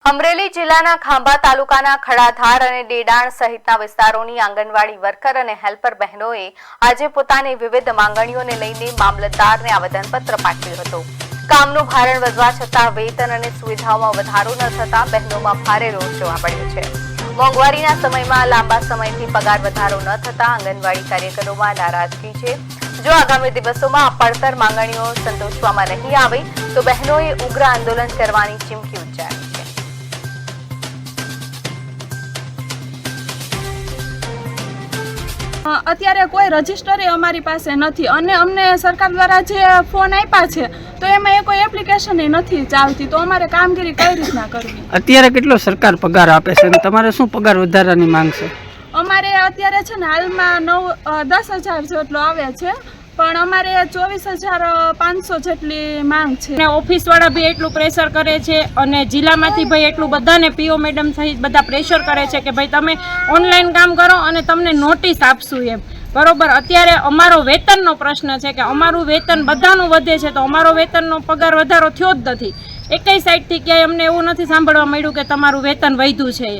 અમરેલી જિલ્લાના ખાંભા તાલુકાના ખડાધાર અને ડેડાણ સહિતના વિસ્તારોની આંગણવાડી વર્કર અને હેલ્પર બહેનોએ આજે પોતાની વિવિધ માંગણીઓને લઈને મામલતદારને આવેદનપત્ર પાઠવ્યું હતું। કામનું ભારણ વધવા છતાં વેતન અને સુવિધાઓમાં વધારો ન થતા બહેનોમાં ભારે રોષ જોવા મળ્યો છે। મોંઘવારીના સમયમાં લાંબા સમયથી પગાર વધારો ન થતા આંગણવાડી કાર્યકરોમાં નારાજગી છે। જો આગામી દિવસોમાં આ પડતર માંગણીઓ સંતોષવામાં નહીં આવે તો બહેનોએ ઉગ્ર આંદોલન કરવાની ચીમકી ઉચ્ચારી છે। અત્યારે કોઈ રજીસ્ટર અમારી પાસે નથી અને અમને સરકાર દ્વારા જે ફોન આપ્યા છે તો એમાં એ કોઈ એપ્લિકેશન નથી ચાલતી, તો અમારે કામગીરી કઈ રીતના કરવી? અત્યારે કેટલો સરકાર પગાર આપે છે અને તમારે શું પગાર વધારાની માંગ છે? અમારે અત્યારે છે ને હાલમાં 10,000 જેટલો આવે છે, પણ અમારે 24,500 જેટલી માંગ છે અને ઓફિસ વાળા બી એટલું પ્રેશર કરે છે અને જિલ્લામાંથી ભાઈ એટલું બધાને પીઓ મેડમ સહિત બધા પ્રેશર કરે છે કે ભાઈ તમે ઓનલાઈન કામ કરો અને તમને નોટિસ આપશું એમ, બરોબર। અત્યારે અમારો વેતનનો પ્રશ્ન છે કે અમારું વેતન બધાનું વધે છે તો અમારો વેતનનો પગાર વધારો થયો જ નથી। એકેય સાઈડથી ક્યાંય અમને એવું નથી સાંભળવા મળ્યું કે તમારું વેતન વધ્યું છે એમ।